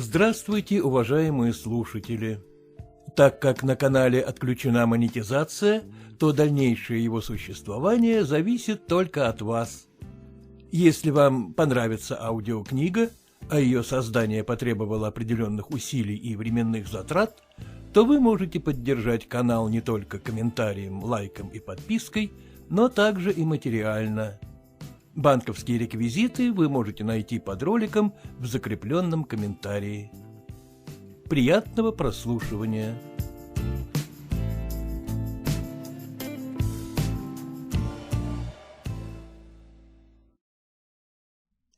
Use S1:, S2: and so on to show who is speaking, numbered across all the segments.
S1: Здравствуйте, уважаемые слушатели! Так как на канале отключена монетизация, то дальнейшее его существование зависит только от вас. Если вам понравится аудиокнига, а ее создание потребовало определенных усилий и временных затрат, то вы можете поддержать канал не только комментарием, лайком и подпиской, но также и материально. Банковские реквизиты вы можете найти под роликом в закрепленном комментарии. Приятного прослушивания!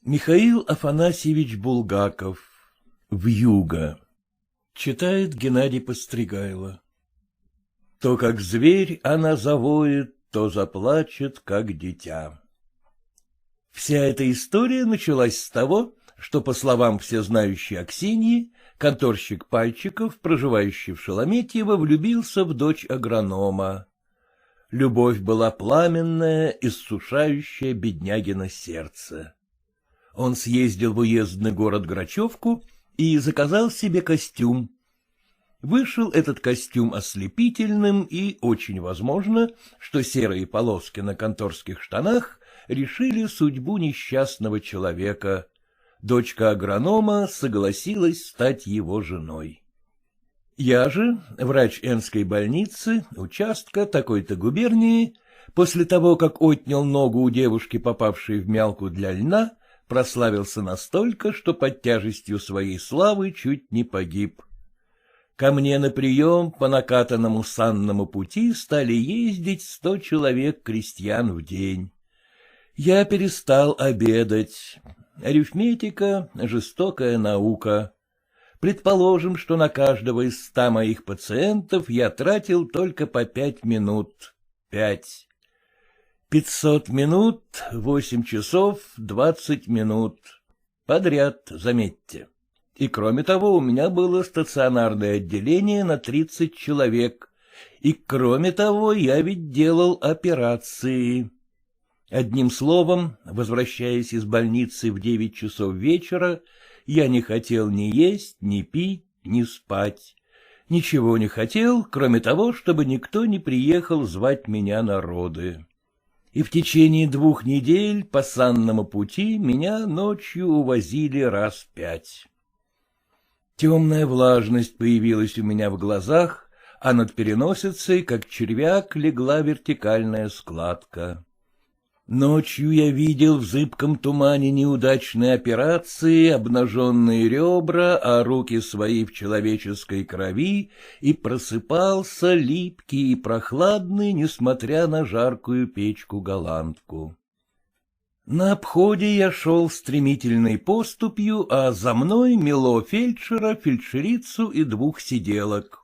S1: Михаил Афанасьевич Булгаков. Вьюга. Читает Геннадий Постригайло. То, как зверь, она завоет, то заплачет, как дитя. Вся эта история началась с того, что, по словам всезнающей Аксиньи, конторщик Пальчиков, проживающий в Шереметьево, влюбился в дочь агронома. Любовь была пламенная, иссушающая беднягино сердце. Он съездил в уездный город Грачевку и заказал себе костюм. Вышел этот костюм ослепительным, и очень возможно, что серые полоски на конторских штанах решили судьбу несчастного человека. Дочка агронома согласилась стать его женой. Я же, врач Энской больницы, участка такой-то губернии, после того, как отнял ногу у девушки, попавшей в мялку для льна, прославился настолько, что под тяжестью своей славы чуть не погиб. Ко мне на прием по накатанному санному пути стали ездить 100 человек крестьян в день. Я перестал обедать. Арифметика — жестокая наука. Предположим, что на каждого из 100 моих пациентов я тратил только по 5 минут. 5. 500 минут, 8 часов, 20 минут. Подряд, заметьте. И кроме того, у меня было стационарное отделение на 30 человек. И кроме того, я ведь делал операции. Одним словом, возвращаясь из больницы в 9 часов вечера, я не хотел ни есть, ни пить, ни спать. Ничего не хотел, кроме того, чтобы никто не приехал звать меня на роды. И в течение 2 недель по санному пути меня ночью увозили раз 5. Темная влажность появилась у меня в глазах, а над переносицей, как червяк, легла вертикальная складка. Ночью я видел в зыбком тумане неудачные операции, обнаженные ребра, а руки свои в человеческой крови, и просыпался липкий и прохладный, несмотря на жаркую печку-голландку. На обходе я шел стремительной поступью, а за мной мело фельдшера, фельдшерицу и 2 сиделок.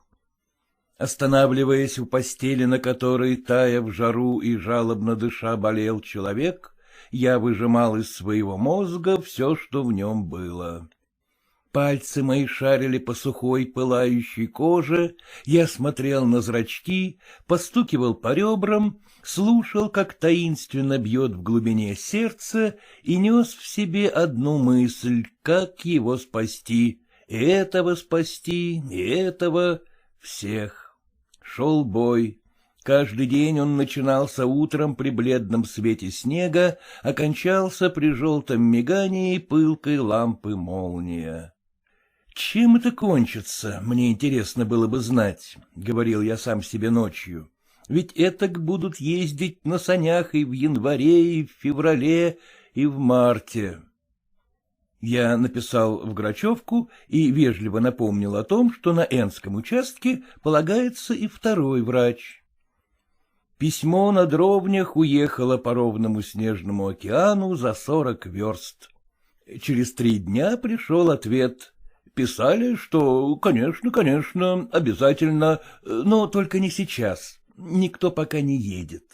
S1: Останавливаясь у постели, на которой, тая в жару и жалобно дыша, болел человек, я выжимал из своего мозга все, что в нем было. Пальцы мои шарили по сухой пылающей коже, я смотрел на зрачки, постукивал по ребрам, слушал, как таинственно бьет в глубине сердце, и нес в себе одну мысль, как его спасти, и этого спасти, и этого, всех. Шел бой. Каждый день он начинался утром при бледном свете снега, окончался при желтом мигании пылкой лампы молния. Чем это кончится, мне интересно было бы знать, — говорил я сам себе ночью. Ведь этак будут ездить на санях и в январе, и в феврале, и в марте. Я написал в Грачевку и вежливо напомнил о том, что на Энском участке полагается и 2-й врач. Письмо на дровнях уехало по ровному снежному океану за 40 верст. Через 3 дня пришел ответ. Писали, что, конечно, обязательно, но только не сейчас, никто пока не едет.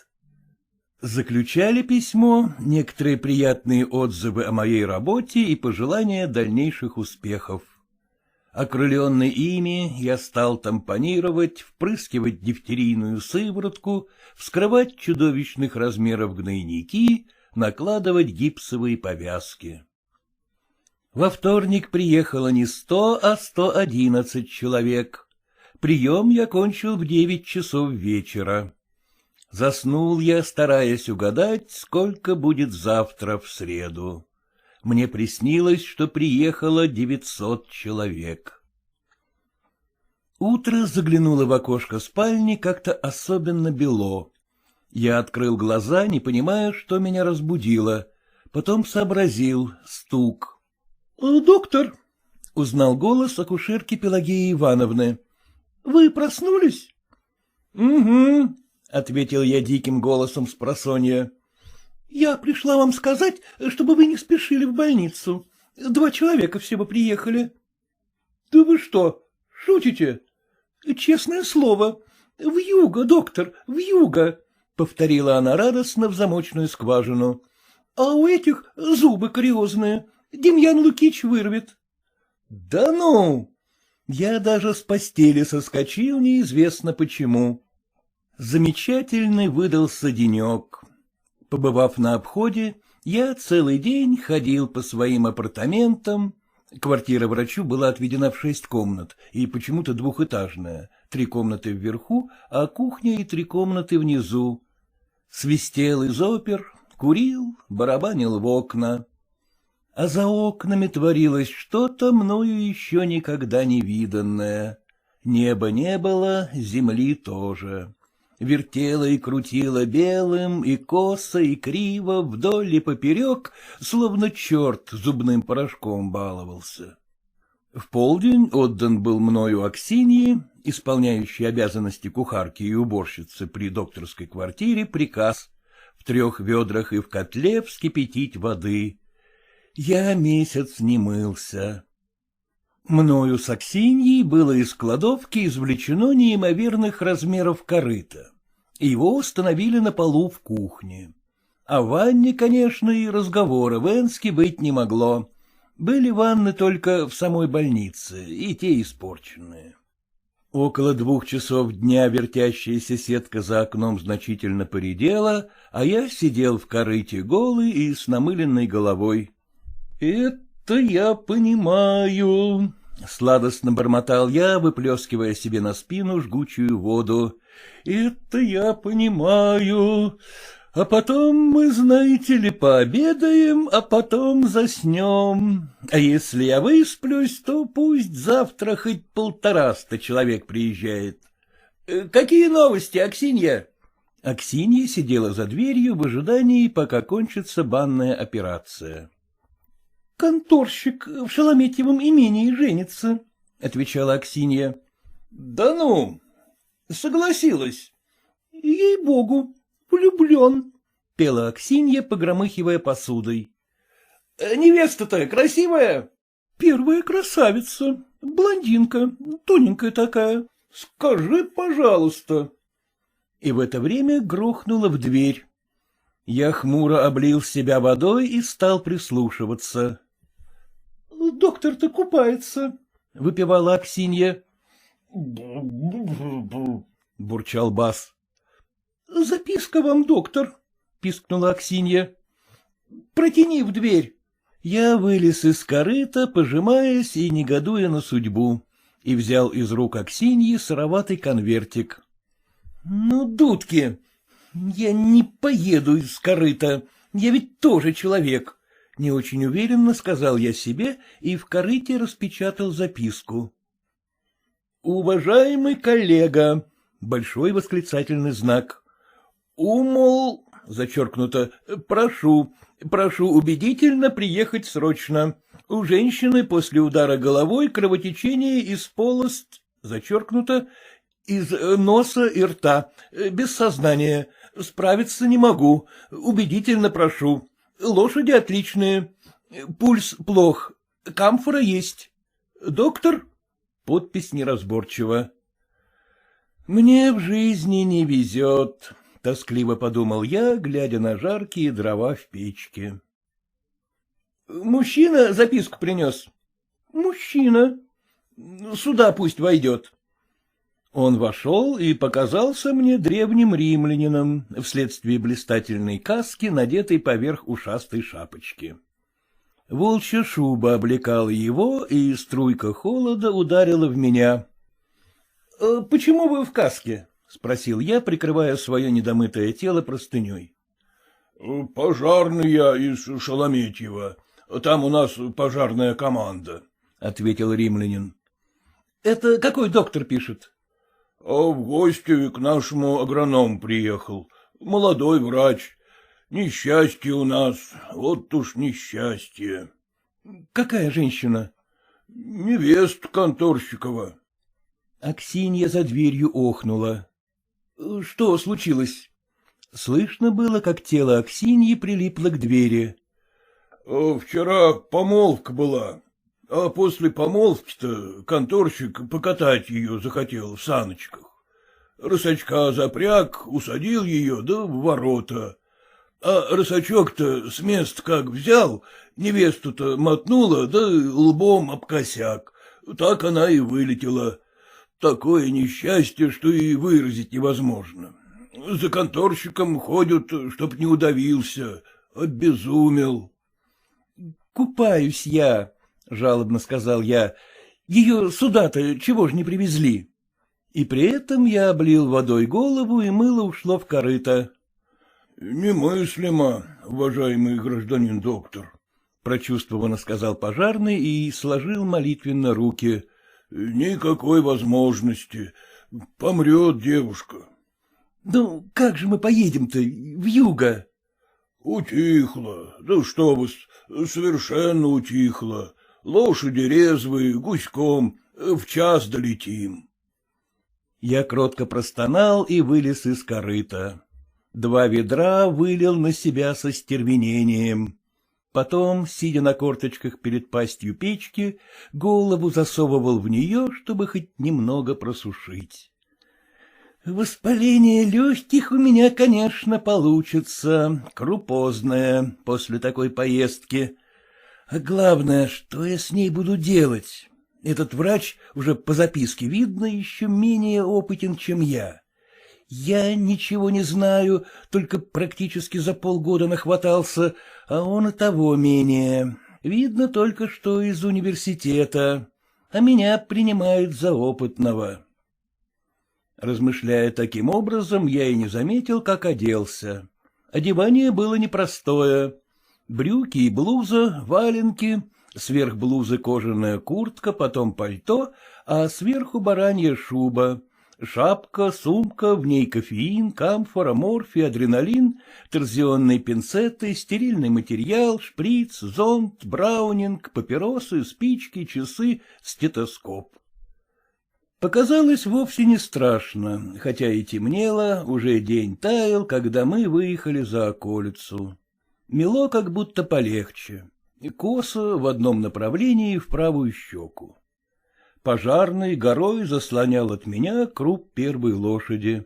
S1: Заключали письмо некоторые приятные отзывы о моей работе и пожелания дальнейших успехов. Окрыленный ими, я стал тампонировать, впрыскивать дифтерийную сыворотку, вскрывать чудовищных размеров гнойники, накладывать гипсовые повязки. Во вторник приехало не 100, а 111 человек. Прием я кончил в 9 часов вечера. Заснул я, стараясь угадать, сколько будет завтра в среду. Мне приснилось, что приехало 900 человек. Утро заглянуло в окошко спальни как-то особенно бело. Я открыл глаза, не понимая, что меня разбудило. Потом сообразил — стук. — Доктор, — узнал голос акушерки Пелагеи Ивановны, — вы проснулись? — Угу, — ответил я диким голосом спросонья. — Я пришла вам сказать, чтобы вы не спешили в больницу. 2 человека всего приехали. — Да вы что, шутите? — Честное слово. Вьюга, доктор, вьюга, — повторила она радостно в замочную скважину. — А у этих зубы кариозные. Демьян Лукич вырвет. — Да ну! Я даже с постели соскочил неизвестно почему. Замечательный выдался денек. Побывав на обходе, я целый день ходил по своим апартаментам. Квартира врачу была отведена в 6 комнат, и почему-то двухэтажная, 3 комнаты вверху, а кухня и 3 комнаты внизу. Свистел из опер, курил, барабанил в окна. А за окнами творилось что-то мною еще никогда не виданное. Неба не было, земли тоже. Вертело и крутило белым, и косо, и криво, вдоль и поперек, словно черт зубным порошком баловался. В полдень отдан был мною Аксиньи, исполняющей обязанности кухарки и уборщицы при докторской квартире, приказ в 3 ведрах и в котле вскипятить воды. Я месяц не мылся. Мною с Аксиньей было из кладовки извлечено неимоверных размеров корыто. Его установили на полу в кухне. О ванне, конечно, и разговора в Энске быть не могло. Были ванны только в самой больнице, и те испорченные. Около 2 часов дня вертящаяся сетка за окном значительно поредела, а я сидел в корыте голый и с намыленной головой. — Это я понимаю, — сладостно бормотал я, выплескивая себе на спину жгучую воду. — Это я понимаю. А потом мы, знаете ли, пообедаем, а потом заснем. А если я высплюсь, то пусть завтра хоть 150 человек приезжает. — Какие новости, Аксинья? Аксинья сидела за дверью в ожидании, пока кончится банная операция. — Конторщик в Шереметьевом имении женится, — отвечала Аксинья. — Да ну, согласилась. — Ей-богу, влюблен, — пела Аксинья, погромыхивая посудой. — Невеста-то красивая? — Первая красавица, блондинка, тоненькая такая. — Скажи, пожалуйста. И в это время грохнуло в дверь. Я хмуро облил себя водой и стал прислушиваться. — Доктор-то купается, — выпивала Аксинья. — бурчал бас. — Записка вам, доктор, — пискнула Аксинья. — Протяни в дверь. Я вылез из корыта, пожимаясь и негодуя на судьбу, и взял из рук Аксиньи сыроватый конвертик. — Ну, дудки, я не поеду из корыта, я ведь тоже человек. Не очень уверенно сказал я себе и в корыте распечатал записку. «Уважаемый коллега», большой восклицательный знак, «умол», зачеркнуто, прошу убедительно приехать срочно. У женщины после удара головой кровотечение из полость, зачеркнуто, из носа и рта, без сознания, справиться не могу, убедительно прошу. Лошади отличные, пульс плох, камфора есть. Доктор? Подпись неразборчива. Мне в жизни не везет, — тоскливо подумал я, глядя на жаркие дрова в печке. Мужчина записку принес? Мужчина. Сюда пусть войдет. Он вошел и показался мне древним римлянином, вследствие блистательной каски, надетой поверх ушастой шапочки. Волчья шуба облекала его, и струйка холода ударила в меня. — Почему вы в каске? — спросил я, прикрывая свое недомытое тело простыней.
S2: — Пожарный я из Шереметьево. Там у нас пожарная команда, — ответил римлянин.
S1: — Это какой доктор пишет?
S2: — А в гости к нашему агроному приехал. Молодой врач. Несчастье у нас, вот уж несчастье.
S1: — Какая женщина?
S2: — Невеста конторщикова.
S1: Аксинья за дверью охнула. — Что случилось? Слышно было, как тело Аксиньи прилипло к двери.
S2: — Вчера помолвка была, а после помолвки-то конторщик покатать ее захотел в саночках. Рысачка запряг, усадил ее, да в ворота. А рысачок-то с места как взял, невесту-то мотнула, да лбом об косяк. Так она и вылетела. Такое несчастье, что и выразить невозможно. За конторщиком ходят, чтоб не удавился, обезумел.
S1: — Купаюсь я, — жалобно сказал я. — Ее сюда-то чего ж не привезли? И при этом я облил водой голову, и мыло ушло в корыто.
S2: — Немыслимо, уважаемый гражданин доктор,
S1: — прочувствованно сказал пожарный и сложил молитвенно руки.
S2: — Никакой возможности. Помрет девушка.
S1: — Ну, как же мы поедем-то вьюга?
S2: — Утихло. Да что вы, совершенно утихло. Лошади резвые, гуськом, в час долетим.
S1: Я кротко простонал и вылез из корыта. 2 ведра вылил на себя со стервенением. Потом, сидя на корточках перед пастью печки, голову засовывал в нее, чтобы хоть немного просушить. Воспаление легких у меня, конечно, получится, крупозное, после такой поездки. А главное, что я с ней буду делать? Этот врач, уже по записке видно, еще менее опытен, чем я. Я ничего не знаю, только практически за полгода нахватался, а он и того менее. Видно только, что из университета, а меня принимают за опытного. Размышляя таким образом, я и не заметил, как оделся. Одевание было непростое. Брюки и блуза, валенки, сверх блузы кожаная куртка, потом пальто, а сверху баранья шуба, шапка, сумка, в ней кофеин, камфора, морфий, адреналин, торзионные пинцеты, стерильный материал, шприц, зонт, браунинг, папиросы, спички, часы, стетоскоп. Показалось вовсе не страшно, хотя и темнело, уже день таял, когда мы выехали за околицу. Мело как будто полегче, косо в одном направлении в правую щеку. Пожарный горой заслонял от меня круп первой лошади.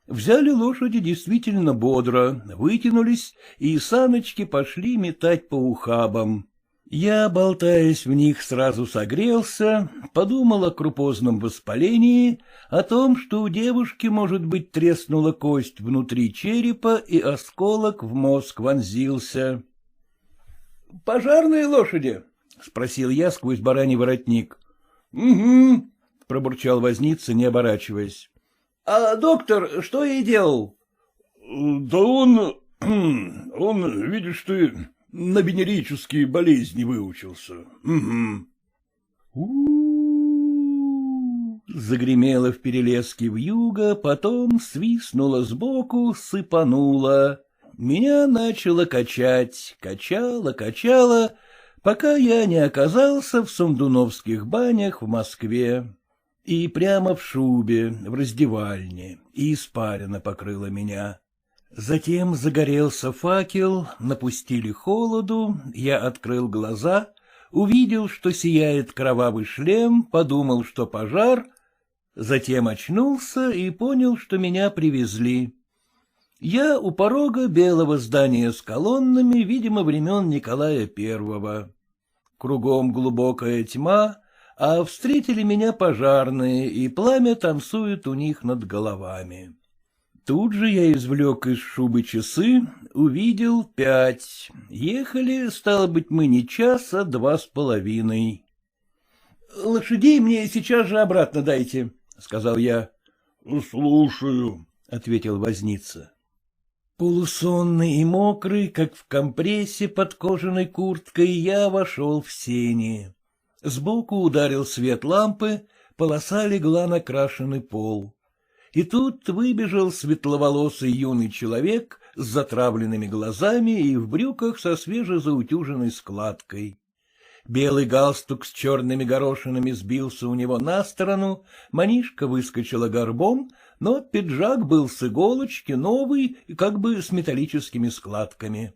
S1: Взяли лошади действительно бодро, вытянулись, и саночки пошли метать по ухабам. Я, болтаясь в них, сразу согрелся, подумал о крупозном воспалении, о том, что у девушки, может быть, треснула кость внутри черепа, и осколок в мозг вонзился. — Пожарные лошади? — спросил я сквозь бараний воротник. — Угу, — пробурчал возница, не оборачиваясь. — А доктор что ей делал?
S2: — Да он, видишь ты, на венерические болезни выучился. Угу.
S1: Загремело в перелеске вьюга, потом свистнуло сбоку, сыпануло. Меня начало качать, качало, пока я не оказался в Сундуновских банях в Москве. И прямо в шубе, в раздевальне, и испарина покрыла меня. Затем загорелся факел, напустили холоду, я открыл глаза, увидел, что сияет кровавый шлем, подумал, что пожар, затем очнулся и понял, что меня привезли. Я у порога белого здания с колоннами, видимо, времен Николая I. Кругом глубокая тьма, а встретили меня пожарные, и пламя танцует у них над головами. Тут же я извлек из шубы часы, увидел 5. Ехали, стало быть, мы не час, а 2,5. — Лошадей мне сейчас же обратно дайте, — сказал я.
S2: — Слушаю,
S1: — ответил возница. Полусонный и мокрый, как в компрессе под кожаной курткой, я вошел в сени. Сбоку ударил свет лампы, полоса легла на крашеный пол. И тут выбежал светловолосый юный человек с затравленными глазами и в брюках со свежезаутюженной складкой. Белый галстук с черными горошинами сбился у него на сторону, манишка выскочила горбом, но пиджак был с иголочки, новый, как бы с металлическими складками.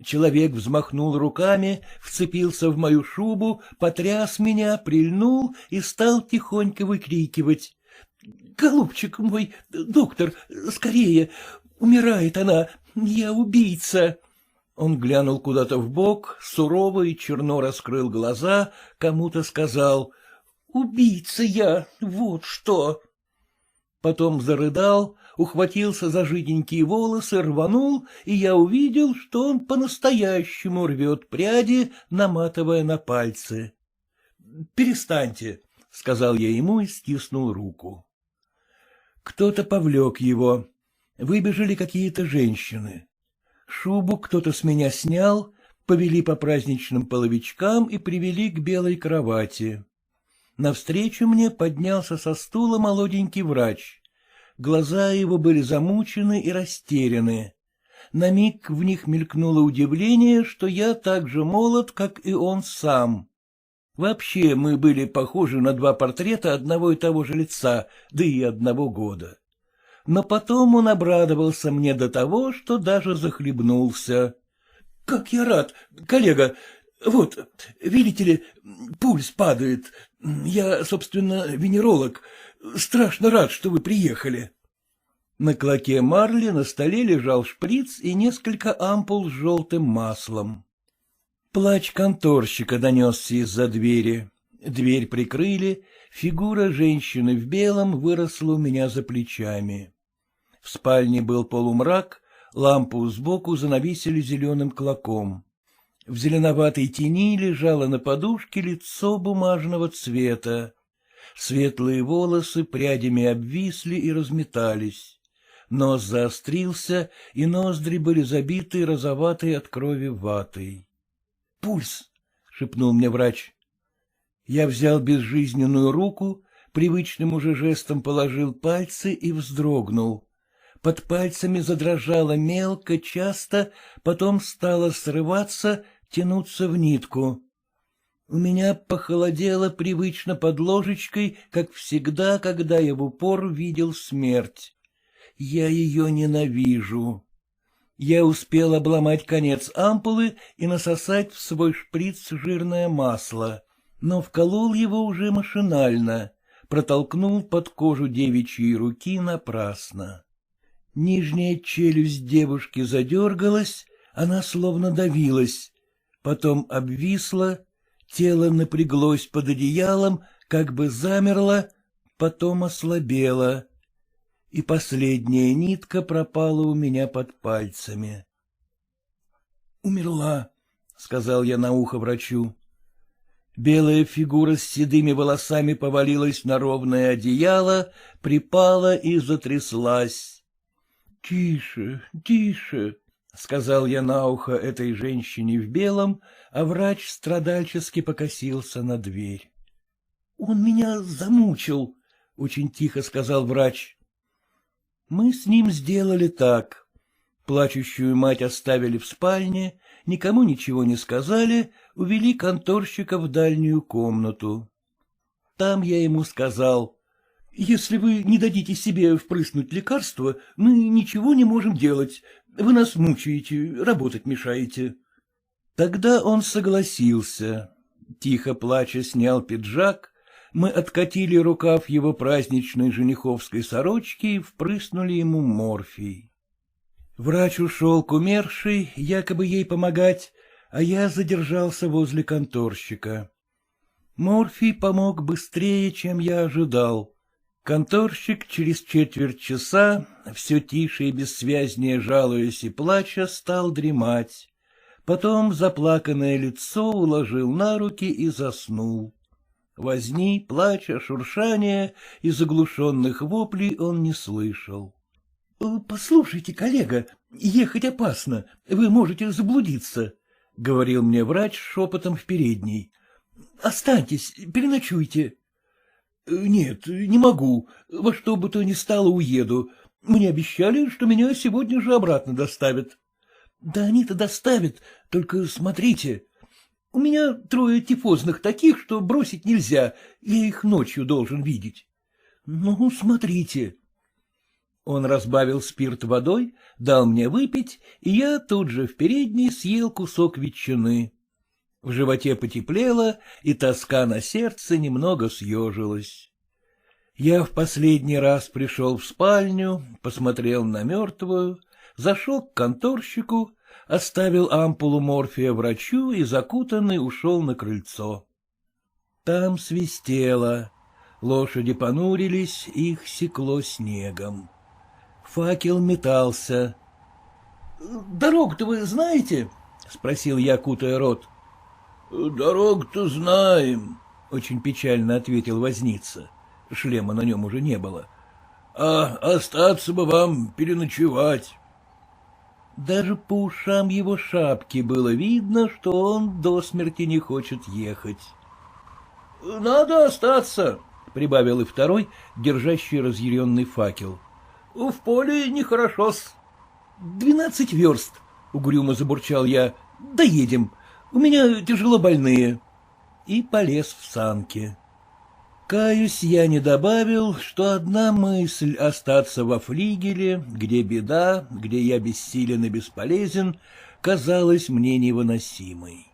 S1: Человек взмахнул руками, вцепился в мою шубу, потряс меня, прильнул и стал тихонько выкрикивать: — Голубчик мой, доктор, скорее, умирает она, я убийца. Он глянул куда-то вбок, сурово и черно раскрыл глаза, кому-то сказал: — Убийца я, вот что. Потом зарыдал, ухватился за жиденькие волосы, рванул, и я увидел, что он по-настоящему рвет пряди, наматывая на пальцы. — Перестаньте, — сказал я ему и стиснул руку. Кто-то повлек его. Выбежали какие-то женщины. Шубу кто-то с меня снял, повели по праздничным половичкам и привели к белой кровати. Навстречу мне поднялся со стула молоденький врач. Глаза его были замучены и растеряны. На миг в них мелькнуло удивление, что я так же молод, как и он сам. Вообще мы были похожи на 2 портрета одного и того же лица, да и одного года. Но потом он обрадовался мне до того, что даже захлебнулся. — Как я рад, коллега! Вот, видите ли, пульс падает. Я, собственно, венеролог. Страшно рад, что вы приехали. На клоке марли на столе лежал шприц и несколько ампул с желтым маслом. Плач конторщика донесся из-за двери. Дверь прикрыли, фигура женщины в белом выросла у меня за плечами. В спальне был полумрак, лампу сбоку занавесили зеленым клоком. В зеленоватой тени лежало на подушке лицо бумажного цвета. Светлые волосы прядями обвисли и разметались. Нос заострился, и ноздри были забиты розоватой от крови ватой. — Пульс! — шепнул мне врач. Я взял безжизненную руку, привычным уже жестом положил пальцы и вздрогнул. Под пальцами задрожало мелко, часто, потом стало срываться, тянуться в нитку. У меня похолодело привычно под ложечкой, как всегда, когда я в упор видел смерть. Я ее ненавижу. Я успел обломать конец ампулы и насосать в свой шприц жирное масло, но вколол его уже машинально, протолкнул под кожу девичьей руки напрасно. Нижняя челюсть девушки задергалась, она словно давилась, потом обвисла, тело напряглось под одеялом, как бы замерло, потом ослабело, и последняя нитка пропала у меня под пальцами. — Умерла, — сказал я на ухо врачу. Белая фигура с седыми волосами повалилась на ровное одеяло, припала и затряслась. — Тише, тише, — сказал я на ухо этой женщине в белом, а врач страдальчески покосился на дверь. — Он меня замучил, — очень тихо сказал врач. Мы с ним сделали так. Плачущую мать оставили в спальне, никому ничего не сказали, увели конторщика в дальнюю комнату. Там я ему сказал: — Если вы не дадите себе впрыснуть лекарство, мы ничего не можем делать. Вы нас мучаете, работать мешаете. Тогда он согласился. Тихо плача снял пиджак, мы откатили рукав его праздничной жениховской сорочки и впрыснули ему морфий. Врач ушел к умершей, якобы ей помогать, а я задержался возле конторщика. Морфий помог быстрее, чем я ожидал. Конторщик через четверть часа, все тише и бессвязнее жалуясь и плача, стал дремать. Потом заплаканное лицо уложил на руки и заснул. Возни, плача, шуршания и заглушенных воплей он не слышал. — Послушайте, коллега, ехать опасно, вы можете заблудиться, — говорил мне врач шепотом в передней. — Останьтесь, переночуйте. — Нет, не могу, во что бы то ни стало уеду. Мне обещали, что меня сегодня же обратно доставят. — Да они-то доставят, только смотрите. У меня 3 тифозных таких, что бросить нельзя, я их ночью должен видеть. Ну, смотрите. Он разбавил спирт водой, дал мне выпить, и я тут же в передней съел кусок ветчины. В животе потеплело, и тоска на сердце немного съежилась. Я в последний раз пришел в спальню, посмотрел на мертвую, зашел к конторщику, оставил ампулу морфия врачу и закутанный ушел на крыльцо. Там свистело, лошади понурились, их секло снегом. Факел метался. — Дорогу-то вы знаете? — спросил я, кутая рот. — Дорогу-то знаем, — очень печально ответил возница. Шлема на нем уже не было. — А остаться бы вам переночевать. Даже по ушам его шапки было видно, что он до смерти не хочет ехать. — Надо остаться, — прибавил и второй, держащий разъяренный факел. — В поле нехорошо-с. 12 верст, — угрюмо забурчал я. — Доедем. У меня тяжелобольные. И полез в санки. Каюсь, я не добавил, что одна мысль остаться во флигеле, где беда, где я бессилен и бесполезен, казалась мне невыносимой.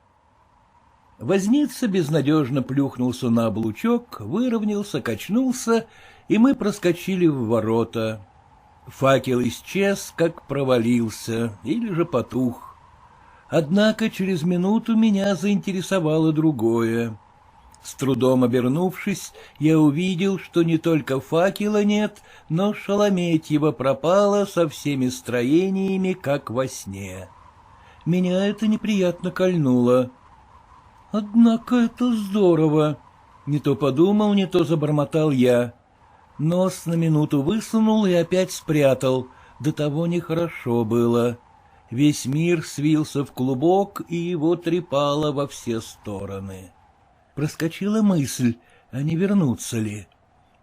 S1: Возница безнадежно плюхнулся на облучок, выровнялся, качнулся, и мы проскочили в ворота. Факел исчез, как провалился, или же потух. Однако через минуту меня заинтересовало другое. С трудом обернувшись, я увидел, что не только факела нет, но Шалометьева пропала со всеми строениями, как во сне. Меня это неприятно кольнуло. Однако это здорово. Не то подумал, не то забормотал я. Нос на минуту высунул и опять спрятал. До того нехорошо было. Весь мир свился в клубок, и его трепало во все стороны. Проскочила мысль, а не вернуться ли.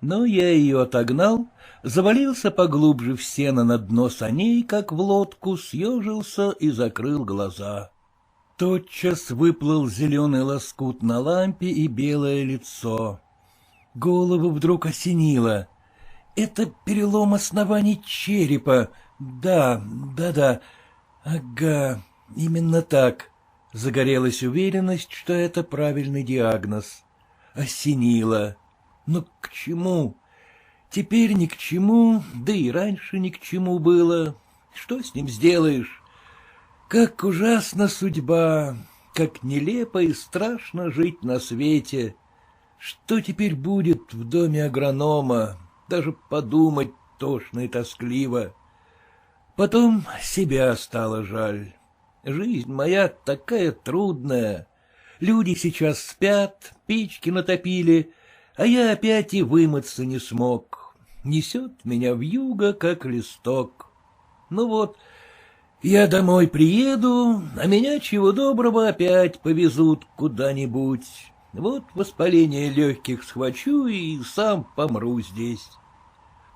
S1: Но я ее отогнал, завалился поглубже в сено на дно саней, как в лодку, съежился и закрыл глаза. Тотчас выплыл зеленый лоскут на лампе и белое лицо. Голову вдруг осенило. Это перелом оснований черепа. Да. Ага, именно так. Загорелась уверенность, что это правильный диагноз. Осенило. Но к чему? Теперь ни к чему, да и раньше ни к чему было. Что с ним сделаешь? Как ужасна судьба, как нелепо и страшно жить на свете. Что теперь будет в доме агронома? Даже подумать тошно и тоскливо. Потом себя стало жаль. Жизнь моя такая трудная. Люди сейчас спят, печки натопили, а я опять и вымыться не смог. Несет меня вьюга, как листок. Ну вот, я домой приеду, а меня чего доброго опять повезут куда-нибудь. Вот воспаление легких схвачу и сам помру здесь.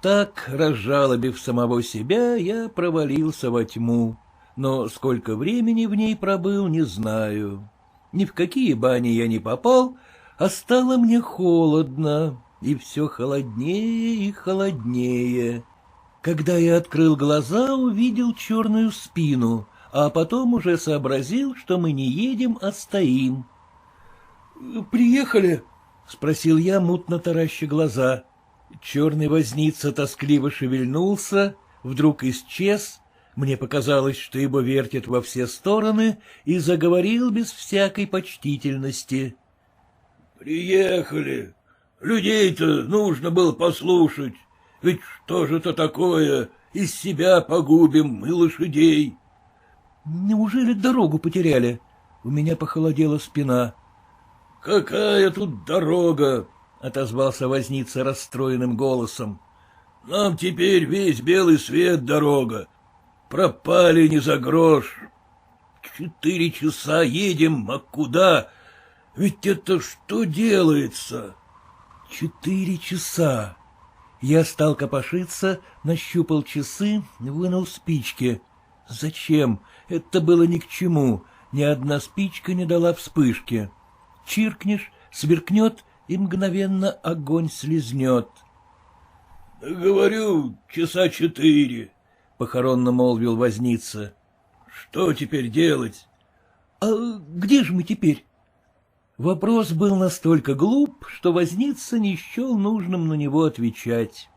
S1: Так, разжалобив самого себя, я провалился во тьму, но сколько времени в ней пробыл, не знаю. Ни в какие бани я не попал, а стало мне холодно, и все холоднее и холоднее. Когда я открыл глаза, увидел черную спину, а потом уже сообразил, что мы не едем, а стоим. — Приехали? — спросил я, мутно тараща глаза. Черный возница тоскливо шевельнулся, вдруг исчез, мне показалось, что его вертят во все стороны, и заговорил без всякой почтительности. — Приехали.
S2: Людей-то нужно было послушать. Ведь что же это такое? Из себя погубим и лошадей.
S1: Неужели дорогу потеряли? У меня похолодела спина.
S2: — Какая тут дорога?
S1: — отозвался возница расстроенным голосом.
S2: — Нам теперь весь белый свет дорога. Пропали не за грош. 4 часа едем, а куда? Ведь это что делается?
S1: 4 часа. Я стал копошиться, нащупал часы, вынул спички. Зачем? Это было ни к чему. Ни одна спичка не дала вспышки. Чиркнешь, сверкнет, и мгновенно огонь слезнет.
S2: — Говорю, часа 4, — похоронно молвил возница. — Что теперь делать?
S1: — А где же мы теперь? Вопрос был настолько глуп, что возница не счел нужным на него отвечать.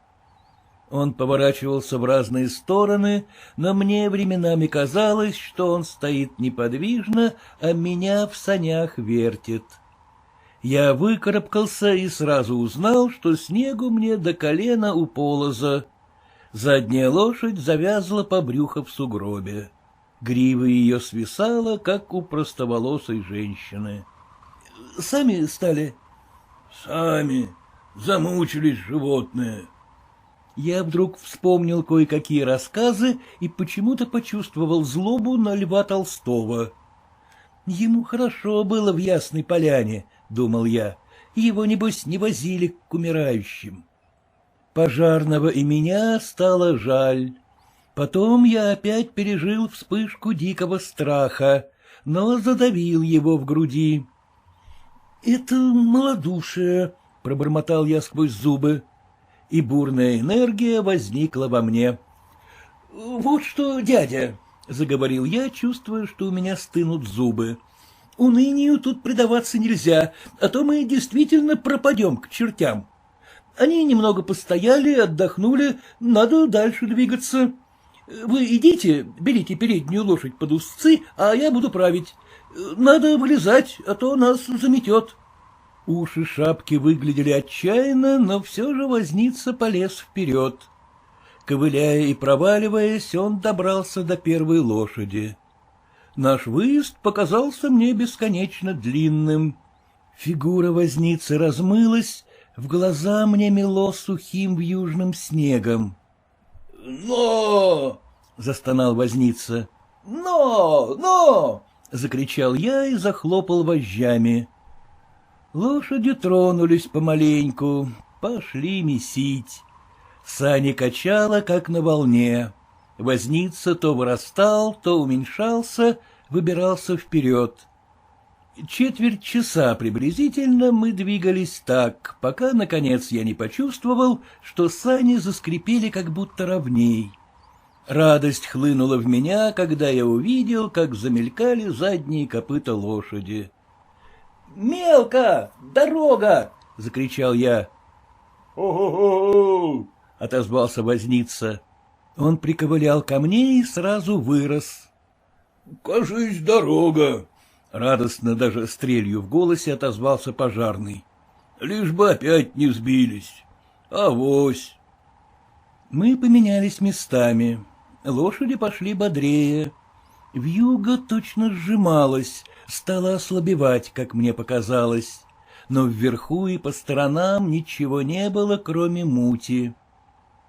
S1: Он поворачивался в разные стороны, но мне временами казалось, что он стоит неподвижно, а меня в санях вертит. Я выкарабкался и сразу узнал, что снегу мне до колена у полоза. Задняя лошадь завязла по брюху в сугробе. Грива ее свисала, как у простоволосой женщины. — Сами стали?
S2: — Сами. Замучились животные.
S1: Я вдруг вспомнил кое-какие рассказы и почему-то почувствовал злобу на Льва Толстого. Ему хорошо было в Ясной Поляне, — думал я, — его, небось, не возили к умирающим. Пожарного и меня стало жаль. Потом я опять пережил вспышку дикого страха, но задавил его в груди. — Это малодушие, — пробормотал я сквозь зубы, и бурная энергия возникла во мне. — Вот что, дядя, — заговорил я, чувствуя, что у меня стынут зубы, — унынию тут предаваться нельзя, а то мы действительно пропадем к чертям. Они немного постояли, отдохнули, надо дальше двигаться. Вы идите, берите переднюю лошадь под узцы, а я буду править. Надо вылезать, а то нас заметет. Уши шапки выглядели отчаянно, но все же возница полез вперед. Ковыляя и проваливаясь, он добрался до первой лошади. Наш выезд показался мне бесконечно длинным. Фигура возницы размылась, в глаза мне мело сухим вьюжным снегом. —
S2: Но!
S1: — застонал возница. — Но! — закричал я и захлопал вожжами. Лошади тронулись помаленьку, пошли месить. Сани качало, как на волне. Возница то вырастал, то уменьшался, выбирался вперед. Четверть часа приблизительно мы двигались так, пока, наконец, я не почувствовал, что сани заскрипели как будто ровней. Радость хлынула в меня, когда я увидел, как замелькали задние копыта лошади. — Мелко! Дорога! — закричал я.
S2: «О-хо-хо!»
S1: — отозвался возница. Он приковылял ко мне и сразу вырос.
S2: — Кажись, дорога.
S1: — радостно даже с трелью в голосе отозвался пожарный.
S2: — Лишь бы опять не сбились. Авось.
S1: Мы поменялись местами. Лошади пошли бодрее. Вьюга точно сжималась, стала ослабевать, как мне показалось. Но вверху и по сторонам ничего не было, кроме мути.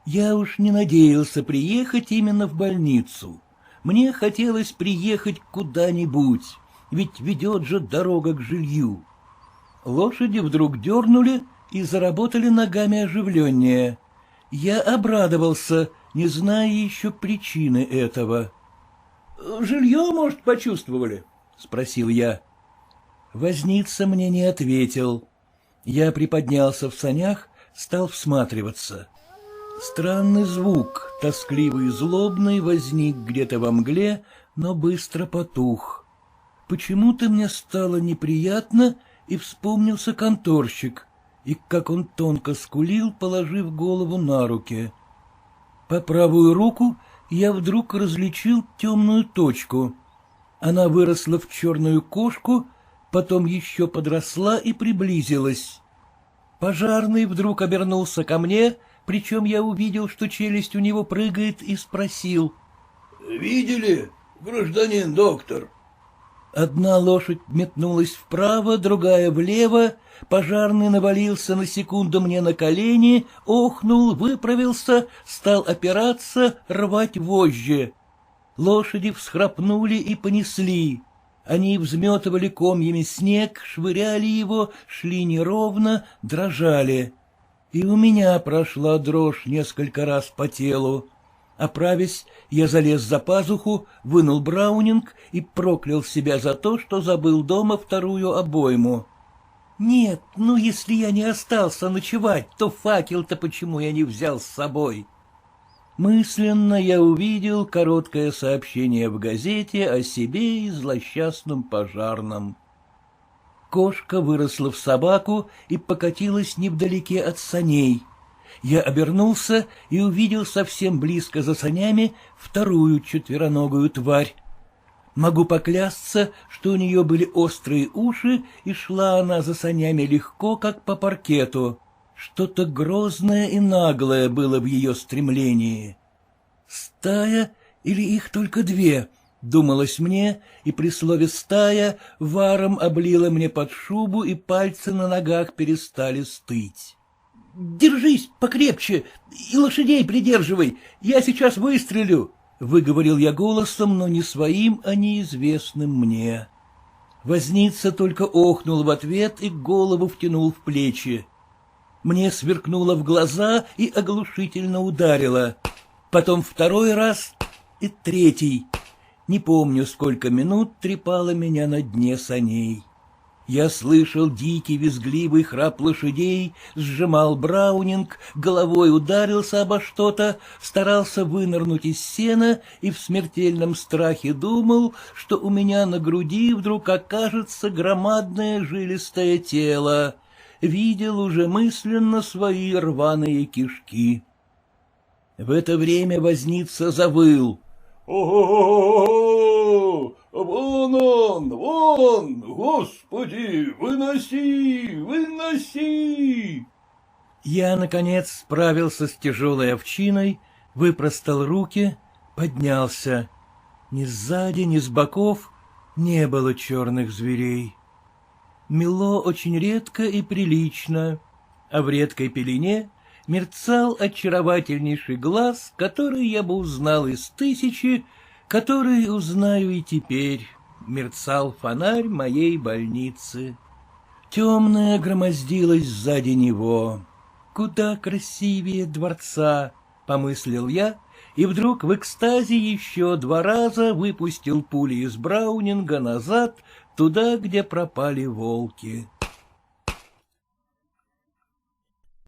S1: Я уж не надеялся приехать именно в больницу. Мне хотелось приехать куда-нибудь, ведь ведет же дорога к жилью. Лошади вдруг дернули и заработали ногами оживленнее. Я обрадовался, не зная еще причины этого. — Жилье, может, почувствовали? — спросил я. Возница мне не ответил. Я приподнялся в санях, стал всматриваться. Странный звук, тоскливый и злобный, возник где-то во мгле, но быстро потух. Почему-то мне стало неприятно, и вспомнился конторщик, и как он тонко скулил, положив голову на руки. По правую руку я вдруг различил темную точку. Она выросла в черную кошку, потом еще подросла и приблизилась. Пожарный вдруг обернулся ко мне, причем я увидел, что челюсть у него прыгает, и спросил:
S2: — Видели, гражданин доктор?
S1: Одна лошадь метнулась вправо, другая влево, пожарный навалился на секунду мне на колени, охнул, выправился, стал опираться, рвать вожжи. Лошади всхрапнули и понесли. Они взметывали комьями снег, швыряли его, шли неровно, дрожали. И у меня прошла дрожь несколько раз по телу. Оправясь, я залез за пазуху, вынул браунинг и проклял себя за то, что забыл дома вторую обойму. Нет, ну если я не остался ночевать, то факел-то почему я не взял с собой? Мысленно я увидел короткое сообщение в газете о себе и злосчастном пожарном. Кошка выросла в собаку и покатилась невдалеке от саней. Я обернулся и увидел совсем близко за санями вторую четвероногую тварь. Могу поклясться, что у нее были острые уши, и шла она за санями легко, как по паркету. Что-то грозное и наглое было в ее стремлении. Стая или их только две, думалось мне, и при слове «стая» варом облила мне под шубу, и пальцы на ногах перестали стыть. — Держись покрепче и лошадей придерживай, я сейчас выстрелю, — выговорил я голосом, но не своим, а неизвестным мне. Возница только охнул в ответ и голову втянул в плечи. Мне сверкнуло в глаза и оглушительно ударило. Потом второй раз и третий. Не помню, сколько минут трепало меня на дне саней. Я слышал дикий визгливый храп лошадей, сжимал браунинг, головой ударился обо что-то, старался вынырнуть из сена и в смертельном страхе думал, что у меня на груди вдруг окажется громадное жилистое тело. Видел уже мысленно свои рваные кишки. В это время возница завыл. «О-о-о-о! Вон он, вон! Господи, выноси, выноси!» Я, наконец, справился с тяжелой овчиной, выпростал руки, поднялся. Ни сзади, ни с боков не было черных зверей. Мело очень редко и прилично, а в редкой пелене мерцал очаровательнейший глаз, который я бы узнал из тысячи, который узнаю и теперь. Мерцал фонарь моей больницы. Темная громоздилась сзади него. Куда красивее дворца, — помыслил я, и вдруг в экстазе еще 2 раза выпустил пули из браунинга назад, туда, где пропали волки.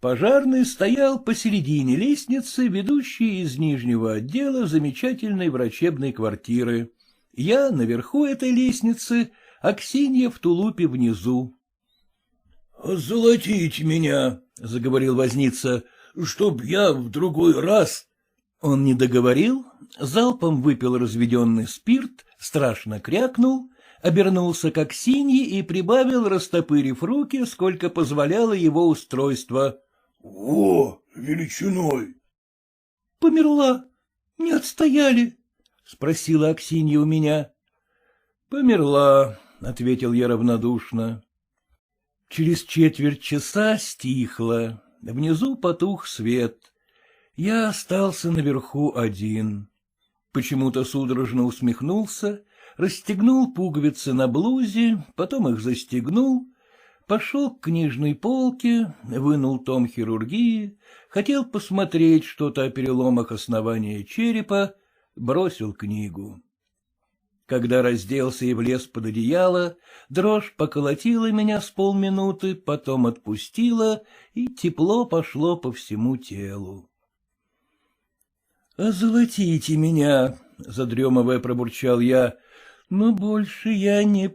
S1: Пожарный стоял посередине лестницы, ведущей из нижнего отдела замечательной врачебной квартиры. Я наверху этой лестницы, а Ксинья в тулупе внизу. — Озолотите меня, — заговорил возница, — чтоб я в другой раз... Он не договорил, залпом выпил разведенный спирт, страшно крякнул, обернулся к Аксинье и прибавил, растопырив руки, сколько позволяло его устройство. — О, величиной! — Померла, не отстояли? — спросила Аксинья у меня. — Померла, — ответил я равнодушно. Через четверть часа стихло, внизу потух свет. Я остался наверху один. Почему-то судорожно усмехнулся, расстегнул пуговицы на блузе, потом их застегнул, пошел к книжной полке, вынул том хирургии, хотел посмотреть что-то о переломах основания черепа, бросил книгу. Когда разделся и влез под одеяло, дрожь поколотила меня с полминуты, потом отпустила, и тепло пошло по всему телу. — Озолотите меня, — задремывая пробурчал я, — но больше я не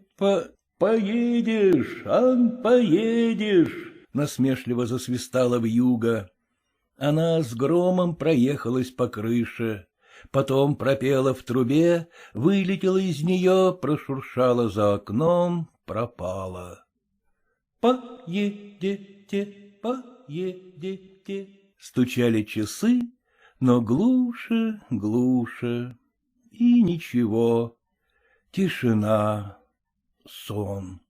S1: «Поедешь, Ан, поедешь!» — насмешливо засвистала вьюга. Она с громом проехалась по крыше, потом пропела в трубе, вылетела из нее, прошуршала за окном, пропала. «Поедете, поедете. Стучали часы, но глуше, глуше. И ничего. Тишина, сон.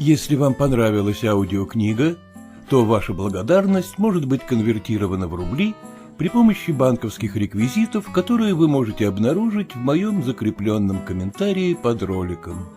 S1: Если вам понравилась аудиокнига, то ваша благодарность может быть конвертирована в рубли при помощи банковских реквизитов, которые вы можете обнаружить в моем закрепленном комментарии под роликом.